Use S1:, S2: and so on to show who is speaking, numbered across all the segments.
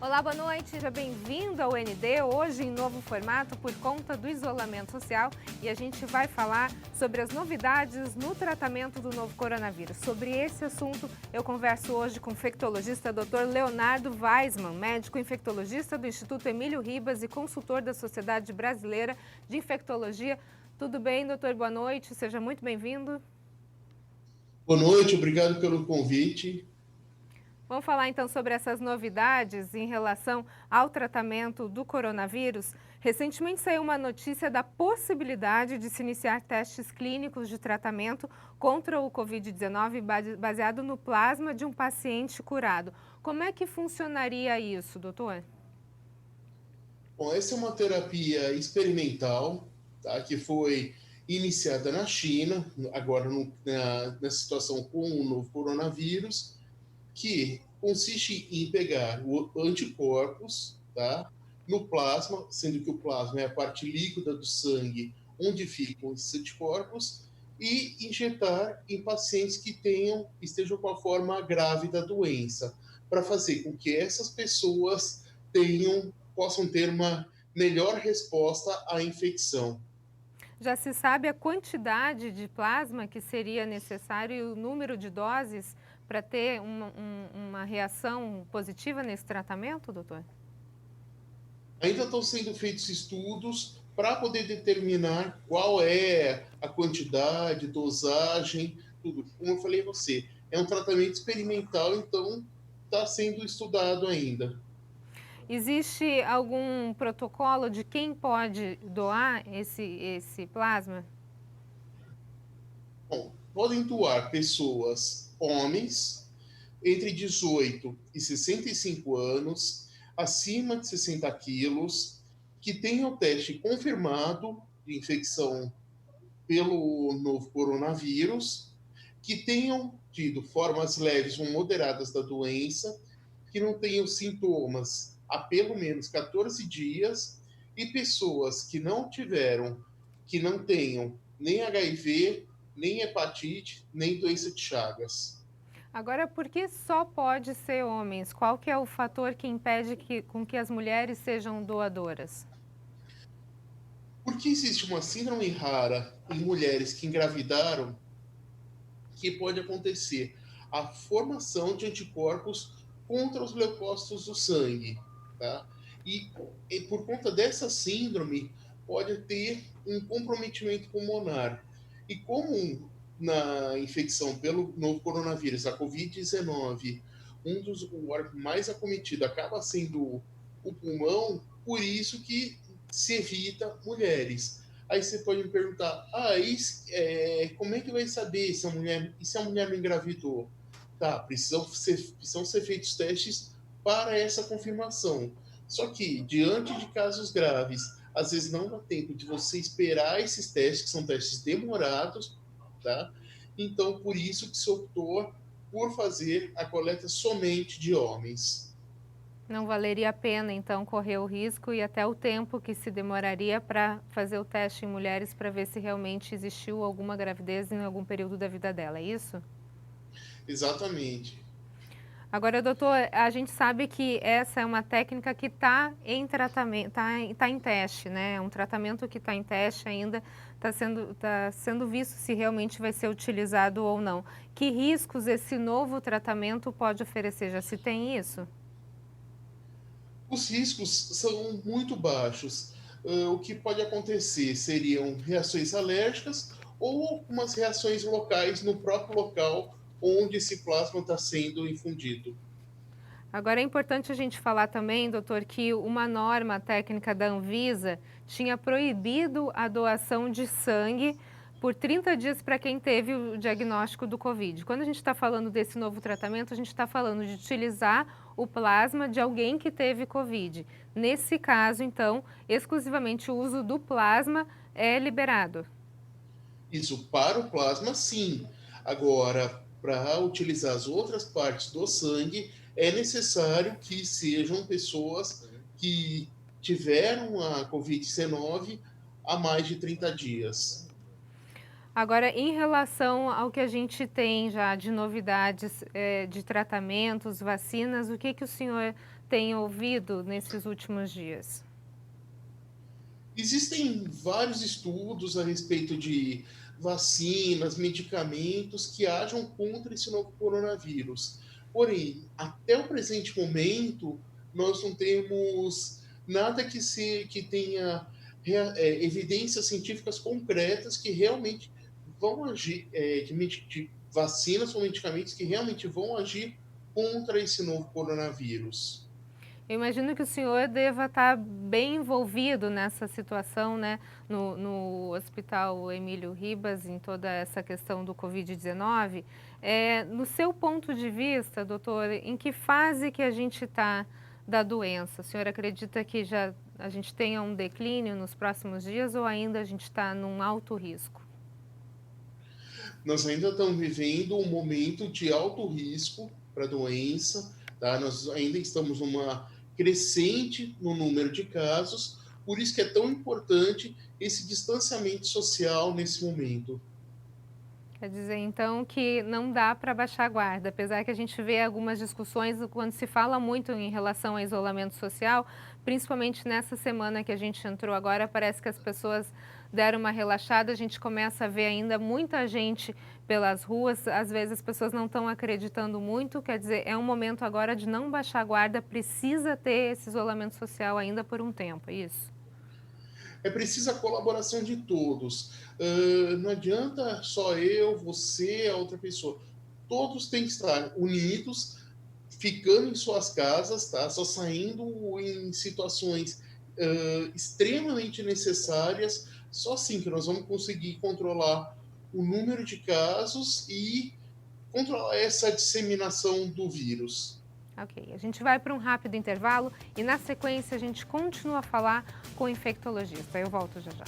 S1: Olá, boa noite, seja bem-vindo ao ND, hoje em novo formato por conta do isolamento social, e a gente vai falar sobre as novidades no tratamento do novo coronavírus. Sobre esse assunto, eu converso hoje com o infectologista Dr. Leonardo Weismann, médico infectologista do Instituto Emílio Ribas e consultor da Sociedade Brasileira de Infectologia. Tudo bem, doutor? Boa noite, seja muito bem-vindo.
S2: Boa noite, obrigado pelo convite.
S1: Vamos falar então sobre essas novidades em relação ao tratamento do coronavírus. Recentemente saiu uma notícia da possibilidade de se iniciar testes clínicos de tratamento contra o Covid-19 baseado no plasma de um paciente curado. Como é que funcionaria isso, doutor?
S2: Bom, essa é uma terapia experimental, tá, que foi iniciada na China, agora na situação com o novo coronavírus, que consiste em pegar anticorpos, tá, no plasma, sendo que o plasma é a parte líquida do sangue onde ficam esses anticorpos, e injetar em pacientes que estejam com a forma grave da doença, para fazer com que essas pessoas possam ter uma melhor resposta à infecção.
S1: Já se sabe a quantidade de plasma que seria necessário e o número de doses para ter uma reação positiva nesse tratamento, doutor?
S2: Ainda estão sendo feitos estudos para poder determinar qual é a quantidade, dosagem, tudo. Como eu falei a você, é um tratamento experimental, então está sendo estudado ainda.
S1: Existe algum protocolo de quem pode doar esse plasma?
S2: Bom, podem doar pessoas, homens, entre 18 e 65 anos, acima de 60 quilos, que tenham teste confirmado de infecção pelo novo coronavírus, que tenham tido formas leves ou moderadas da doença, que não tenham sintomas há pelo menos 14 dias, e pessoas que não tenham nem HIV, nem hepatite, nem doença de Chagas.
S1: Agora, por que só pode ser homens? Qual que é o fator que impede com que as mulheres sejam doadoras?
S2: Porque existe uma síndrome rara em mulheres que engravidaram que pode acontecer a formação de anticorpos contra os leucócitos do sangue, tá? E por conta dessa síndrome pode ter um comprometimento pulmonar. E como na infecção pelo novo coronavírus, a Covid-19, o órgão mais acometido acaba sendo o pulmão, por isso que se evita mulheres. Aí você pode me perguntar, como é que vai saber se a mulher não engravidou? Tá, precisam ser feitos testes para essa confirmação. Só que, diante de casos graves, às vezes não dá tempo de você esperar esses testes, que são testes demorados, tá? Então, por isso que se optou por fazer a coleta somente de homens.
S1: Não valeria a pena, então, correr o risco e até o tempo que se demoraria para fazer o teste em mulheres para ver se realmente existiu alguma gravidez em algum período da vida dela, é isso?
S2: Exatamente.
S1: Agora, doutor, a gente sabe que essa é uma técnica que está em tratamento, tá em teste, né? É um tratamento que está em teste ainda, tá sendo visto se realmente vai ser utilizado ou não. Que riscos esse novo tratamento pode oferecer? Já se tem isso?
S2: Os riscos são muito baixos. O que pode acontecer seriam reações alérgicas ou algumas reações locais no próprio local onde esse plasma está sendo infundido.
S1: Agora é importante a gente falar também, doutor, que uma norma técnica da Anvisa tinha proibido a doação de sangue por 30 dias para quem teve o diagnóstico do Covid. Quando a gente está falando desse novo tratamento, a gente está falando de utilizar o plasma de alguém que teve Covid. Nesse caso, então, exclusivamente o uso do plasma é liberado.
S2: Isso para o plasma, sim. Agora, para utilizar as outras partes do sangue, é necessário que sejam pessoas que tiveram a Covid-19 há mais de 30 dias.
S1: Agora, em relação ao que a gente tem já de novidades, de tratamentos, vacinas, o que que o senhor tem ouvido nesses últimos dias?
S2: Existem vários estudos a respeito de vacinas, medicamentos que ajam contra esse novo coronavírus. Porém, até o presente momento, nós não temos nada que tenha evidências científicas concretas que realmente vão agir, de vacinas ou medicamentos que realmente vão agir contra esse novo coronavírus.
S1: Eu imagino que o senhor deva estar bem envolvido nessa situação, né, no Hospital Emílio Ribas, em toda essa questão do Covid-19. No seu ponto de vista, doutor, em que fase que a gente está da doença? O senhor acredita que já a gente tenha um declínio nos próximos dias ou ainda a gente está num alto risco?
S2: Nós ainda estamos vivendo um momento de alto risco para a doença, tá? Nós ainda estamos numa crescente no número de casos, por isso que é tão importante esse distanciamento social nesse momento.
S1: Quer dizer, então, que não dá para baixar a guarda, apesar que a gente vê algumas discussões quando se fala muito em relação ao isolamento social, principalmente nessa semana que a gente entrou agora, parece que as pessoas deram uma relaxada, a gente começa a ver ainda muita gente pelas ruas, às vezes as pessoas não estão acreditando muito, quer dizer, é um momento agora de não baixar a guarda, precisa ter esse isolamento social ainda por um tempo, é isso?
S2: É preciso a colaboração de todos. Não adianta só eu, você, a outra pessoa. Todos têm que estar unidos, ficando em suas casas, tá? Só saindo em situações extremamente necessárias. Só assim que nós vamos conseguir controlar o número de casos e controlar essa disseminação do vírus.
S1: Ok, a gente vai para um rápido intervalo e na sequência a gente continua a falar com o infectologista. Eu volto já já.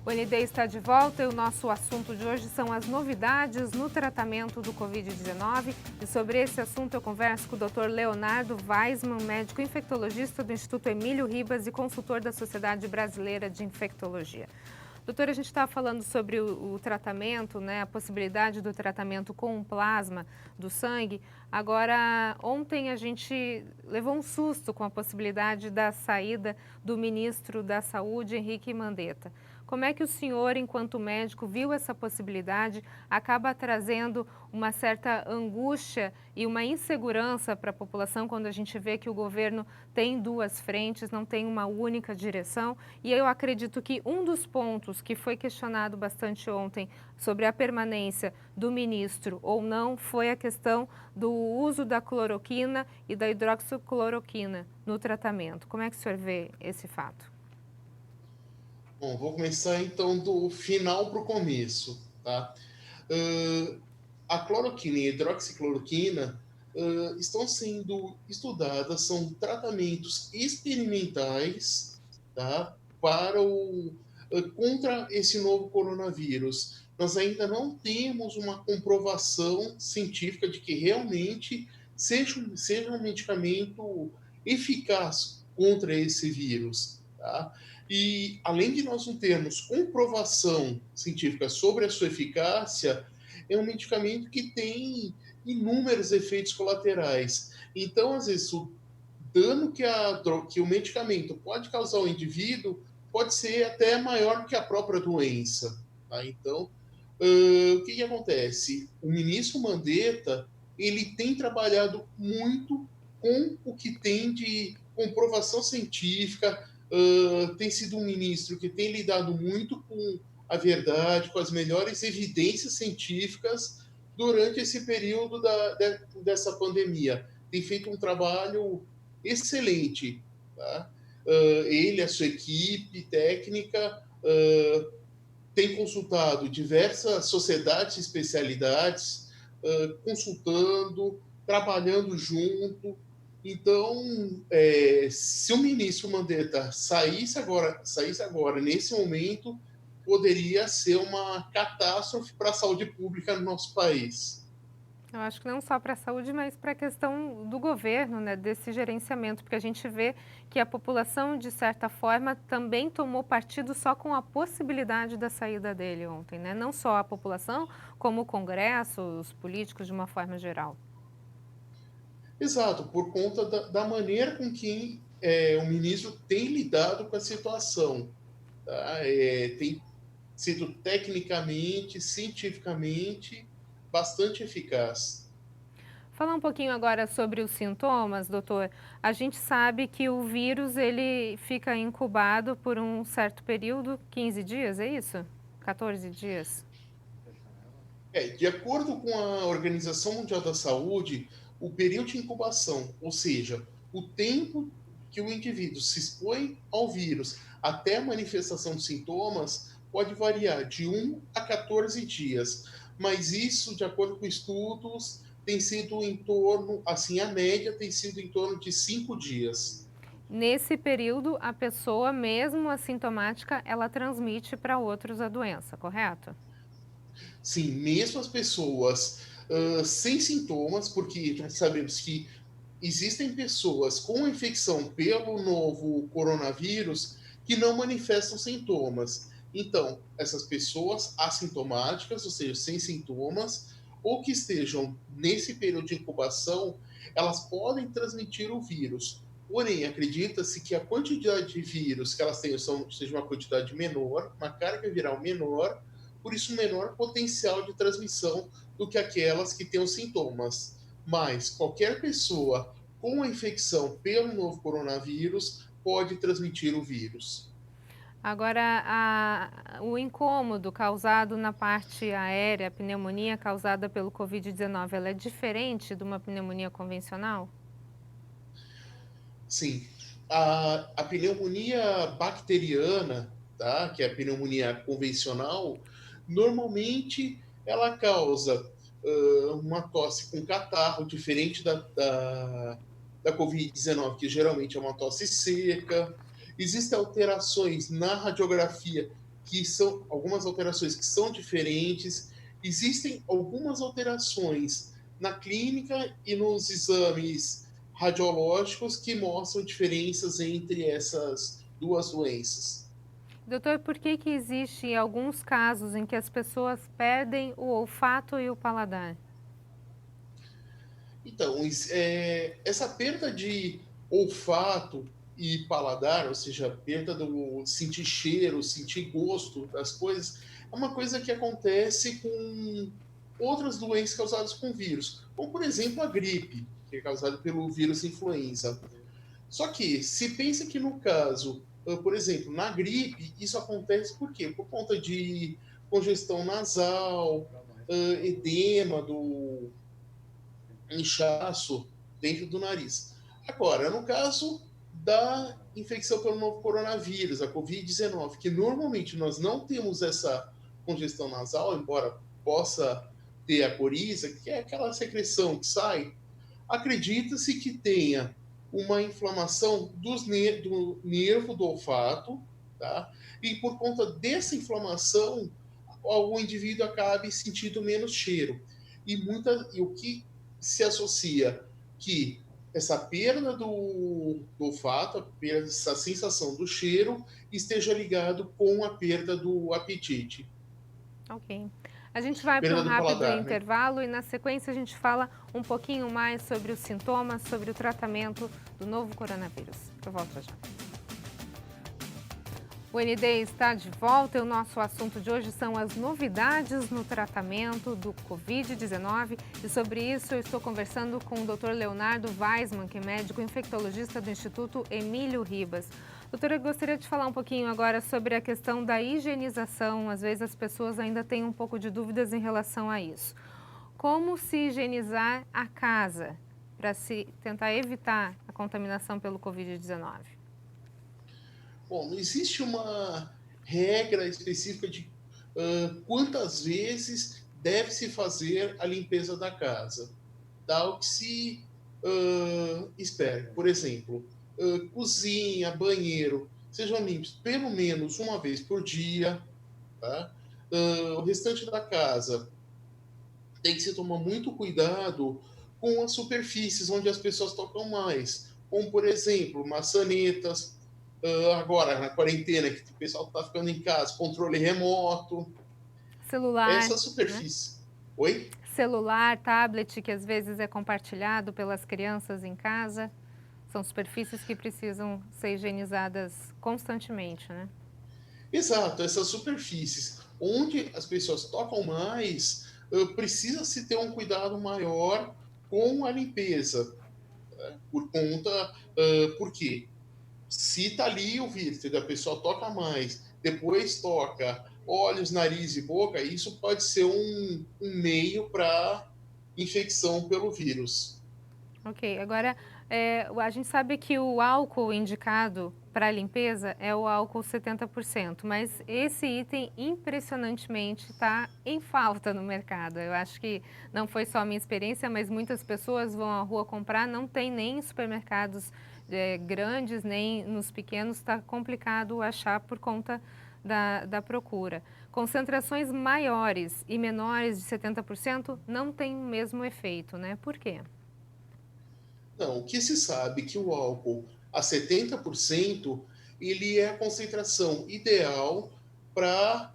S1: O ND está de volta e o nosso assunto de hoje são as novidades no tratamento do Covid-19. E sobre esse assunto eu converso com o Dr. Leonardo Weisman, médico infectologista do Instituto Emílio Ribas e consultor da Sociedade Brasileira de Infectologia. Doutor, a gente estava falando sobre o tratamento, né, a possibilidade do tratamento com plasma do sangue. Agora, ontem a gente levou um susto com a possibilidade da saída do ministro da Saúde, Henrique Mandetta. Como é que o senhor, enquanto médico, viu essa possibilidade? Acaba trazendo uma certa angústia e uma insegurança para a população quando a gente vê que o governo tem duas frentes, não tem uma única direção. E eu acredito que um dos pontos que foi questionado bastante ontem sobre a permanência do ministro ou não foi a questão do uso da cloroquina e da hidroxicloroquina no tratamento. Como é que o senhor vê esse fato?
S2: Bom, vou começar então do final para o começo, tá? A cloroquina e a hidroxicloroquina estão sendo estudadas, são tratamentos experimentais, tá? Contra esse novo coronavírus. Nós ainda não temos uma comprovação científica de que realmente seja um medicamento eficaz contra esse vírus, tá? E além de nós não termos comprovação científica sobre a sua eficácia, é um medicamento que tem inúmeros efeitos colaterais. Então, às vezes, o dano que o medicamento pode causar ao indivíduo pode ser até maior do que a própria doença. Tá? Então, o que acontece? O ministro Mandetta ele tem trabalhado muito com o que tem de comprovação científica, tem sido um ministro que tem lidado muito com a verdade, com as melhores evidências científicas durante esse período dessa pandemia. Tem feito um trabalho excelente. Tá? Ele, a sua equipe técnica, tem consultado diversas sociedades e especialidades, consultando, trabalhando junto. Então, se o ministro Mandetta saísse agora, nesse momento, poderia ser uma catástrofe para a saúde pública no nosso país.
S1: Eu acho que não só para a saúde, mas para a questão do governo, né, desse gerenciamento, porque a gente vê que a população, de certa forma, também tomou partido só com a possibilidade da saída dele ontem, né? Não só a população, como o Congresso, os políticos de uma forma geral.
S2: Exato, por conta da maneira com que o ministro tem lidado com a situação. Tá? Tem sido tecnicamente, cientificamente, bastante eficaz.
S1: Falar um pouquinho agora sobre os sintomas, doutor. A gente sabe que o vírus ele fica incubado por um certo período, 15 dias, é isso? 14 dias?
S2: De acordo com a Organização Mundial da Saúde, o período de incubação, ou seja, o tempo que o indivíduo se expõe ao vírus até a manifestação de sintomas, pode variar de 1 a 14 dias. Mas isso, de acordo com estudos, tem sido em torno, assim, a média tem sido em torno de 5 dias.
S1: Nesse período, a pessoa, mesmo assintomática, ela transmite para outros a doença, correto?
S2: Sim, mesmo as pessoas sem sintomas, porque nós sabemos que existem pessoas com infecção pelo novo coronavírus que não manifestam sintomas. Então, essas pessoas assintomáticas, ou seja, sem sintomas, ou que estejam nesse período de incubação, elas podem transmitir o vírus. Porém, acredita-se que a quantidade de vírus que elas tenham seja uma quantidade menor, uma carga viral menor, por isso menor potencial de transmissão do que aquelas que tenham sintomas. Mas qualquer pessoa com a infecção pelo novo coronavírus pode transmitir o vírus.
S1: Agora, o incômodo causado na parte aérea, a pneumonia causada pelo Covid-19, ela é diferente de uma pneumonia convencional?
S2: Sim, a pneumonia bacteriana, tá? Que é a pneumonia convencional, normalmente ela causa uma tosse com catarro, diferente da Covid-19, que geralmente é uma tosse seca. Existem alterações na radiografia, que são algumas alterações que são diferentes. Existem algumas alterações na clínica e nos exames radiológicos que mostram diferenças entre essas duas doenças.
S1: Doutor, por que que existe alguns casos em que as pessoas perdem o olfato e o paladar?
S2: Então, essa perda de olfato e paladar, ou seja, a perda do sentir cheiro, sentir gosto das coisas, é uma coisa que acontece com outras doenças causadas com vírus, como por exemplo a gripe, que é causada pelo vírus influenza. Só que se pensa que no caso, por exemplo, na gripe, isso acontece por quê? Por conta de congestão nasal, edema do inchaço dentro do nariz. Agora, no caso da infecção pelo novo coronavírus, a Covid-19, que normalmente nós não temos essa congestão nasal, embora possa ter a coriza, que é aquela secreção que sai, acredita-se que tenha uma inflamação do nervo do olfato, tá? E por conta dessa inflamação, o indivíduo acabe sentindo menos cheiro. E o que se associa que essa perda do olfato, a perda dessa sensação do cheiro, esteja ligado com a perda do apetite,
S1: Ok. A gente vai para
S2: perda
S1: um
S2: do
S1: rápido
S2: paladar, né?
S1: intervalo e na sequência a gente fala um pouquinho mais sobre os sintomas, sobre o tratamento do novo coronavírus. Eu volto já. O ND está de volta e o nosso assunto de hoje são as novidades no tratamento do Covid-19 e sobre isso eu estou conversando com o Dr. Leonardo Weisman, que é médico infectologista do Instituto Emílio Ribas. Doutora, eu gostaria de falar um pouquinho agora sobre a questão da higienização. Às vezes as pessoas ainda têm um pouco de dúvidas em relação a isso. Como se higienizar a casa para se tentar evitar a contaminação pelo Covid-19?
S2: Bom, não existe uma regra específica de quantas vezes deve se fazer a limpeza da casa. Dá o que se espere. Por exemplo, cozinha, banheiro, sejam limpos pelo menos uma vez por dia. Tá? O restante da casa tem que se tomar muito cuidado com as superfícies onde as pessoas tocam mais, como por exemplo maçanetas, agora na quarentena que o pessoal está ficando em casa, controle remoto,
S1: Celular,
S2: essa
S1: né?
S2: superfície. Oi?
S1: celular, tablet, que às vezes é compartilhado pelas crianças em casa. São superfícies que precisam ser higienizadas constantemente, né?
S2: Exato, essas superfícies onde as pessoas tocam mais, precisa-se ter um cuidado maior com a limpeza, né? Por quê? Se está ali o vírus, a pessoa toca mais, depois toca olhos, nariz e boca, isso pode ser um meio para infecção pelo vírus.
S1: Ok, agora a gente sabe que o álcool indicado para limpeza é o álcool 70%, mas esse item impressionantemente está em falta no mercado. Eu acho que não foi só a minha experiência, mas muitas pessoas vão à rua comprar, não tem nem em supermercados grandes, nem nos pequenos, está complicado achar por conta da procura. Concentrações maiores e menores de 70% não tem o mesmo efeito, né? Por quê?
S2: Não, o que se sabe que o álcool a 70% ele é a concentração ideal para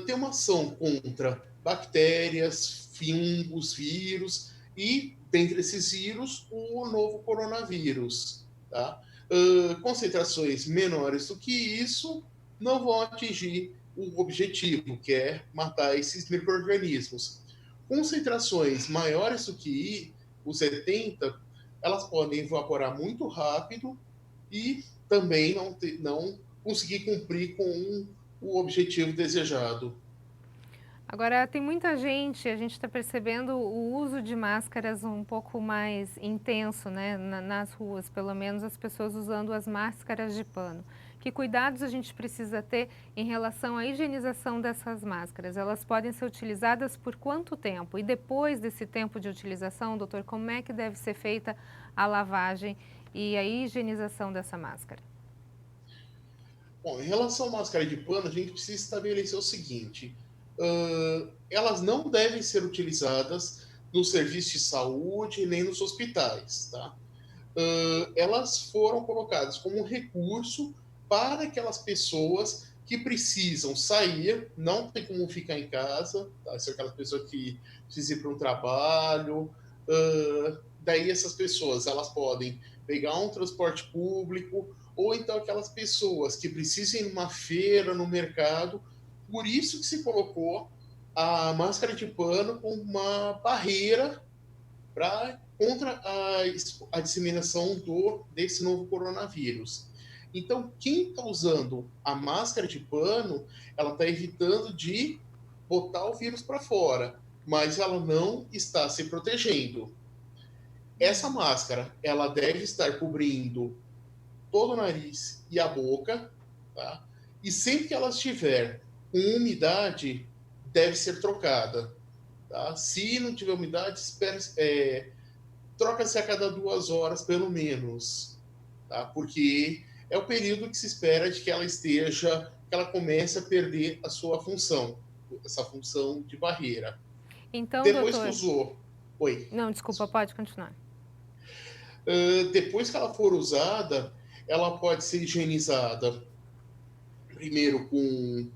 S2: ter uma ação contra bactérias, fungos, vírus e, dentre esses vírus, o novo coronavírus. Tá? Concentrações menores do que isso não vão atingir o objetivo, que é matar esses micro-organismos. Concentrações maiores do que o 70, elas podem evaporar muito rápido e também não conseguir cumprir com o objetivo desejado.
S1: Agora, tem muita gente, a gente está percebendo o uso de máscaras um pouco mais intenso, né, nas ruas, pelo menos as pessoas usando as máscaras de pano. Que cuidados a gente precisa ter em relação à higienização dessas máscaras? Elas podem ser utilizadas por quanto tempo? E depois desse tempo de utilização, doutor, como é que deve ser feita a lavagem e a higienização dessa máscara?
S2: Bom, em relação à máscara de pano, a gente precisa estabelecer o seguinte: elas não devem ser utilizadas no serviço de saúde nem nos hospitais, tá? Elas foram colocadas como um recurso para aquelas pessoas que precisam sair, não tem como ficar em casa, tá? Se é aquela pessoa que precisa ir para um trabalho, daí essas pessoas elas podem pegar um transporte público ou então aquelas pessoas que precisam ir numa feira, no mercado. Por isso que se colocou a máscara de pano como uma barreira contra a disseminação desse novo coronavírus. Então, quem está usando a máscara de pano, ela está evitando de botar o vírus para fora, mas ela não está se protegendo. Essa máscara, ela deve estar cobrindo todo o nariz e a boca, tá? E sempre que ela estiver com umidade, deve ser trocada. Tá? Se não tiver umidade, troca-se a cada 2 horas, pelo menos, tá? Porque é o período que se espera de que que ela comece a perder a sua função, essa função de barreira.
S1: Então,
S2: Depois que
S1: doutor,
S2: usou, oi,
S1: não, desculpa, pode continuar.
S2: depois que ela for usada, ela pode ser higienizada primeiro com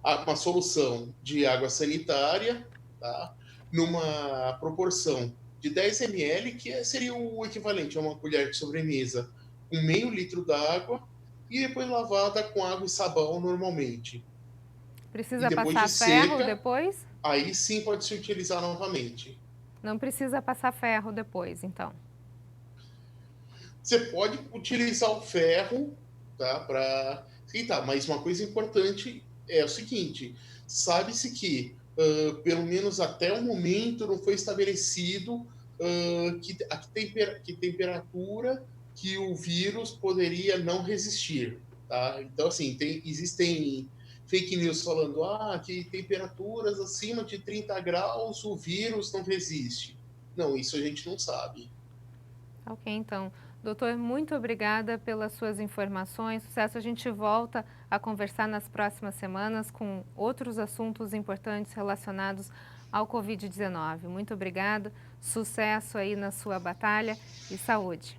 S2: uma solução de água sanitária, tá? Numa proporção de 10 ml, seria o equivalente a uma colher de sobremesa, com meio litro d'água, e depois lavada com água e sabão normalmente. E
S1: Precisa
S2: depois de
S1: passar ferro
S2: seca,
S1: depois?
S2: aí sim pode se utilizar novamente.
S1: Não precisa passar ferro depois, então.
S2: Você pode utilizar o ferro, tá, para esquentar, mas uma coisa importante é o seguinte: sabe-se que, pelo menos até o momento, não foi estabelecido que temperatura que o vírus poderia não resistir. Tá? Então, assim, existem fake news falando que temperaturas acima de 30 graus o vírus não resiste. Não, isso a gente não sabe.
S1: Ok, então. Doutor, muito obrigada pelas suas informações. Sucesso, a gente volta a conversar nas próximas semanas com outros assuntos importantes relacionados ao Covid-19. Muito obrigada, sucesso aí na sua batalha e saúde.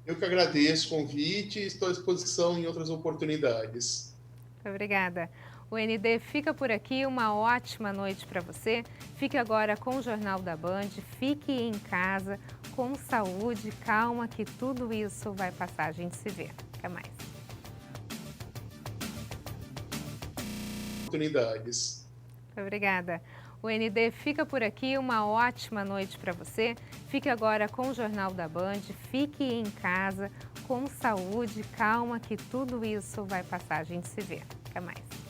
S2: Eu que agradeço o convite e estou à disposição em outras oportunidades.
S1: Obrigada. O ND fica por aqui, uma ótima noite para você. Fique agora com o Jornal da Band, fique em casa, com saúde, calma, que tudo isso vai passar. A gente se vê. Até mais.
S2: Oportunidades.
S1: Obrigada. O ND fica por aqui, uma ótima noite para você. Fique agora com o Jornal da Band, fique em casa, com saúde, calma, que tudo isso vai passar. A gente se vê. Até mais.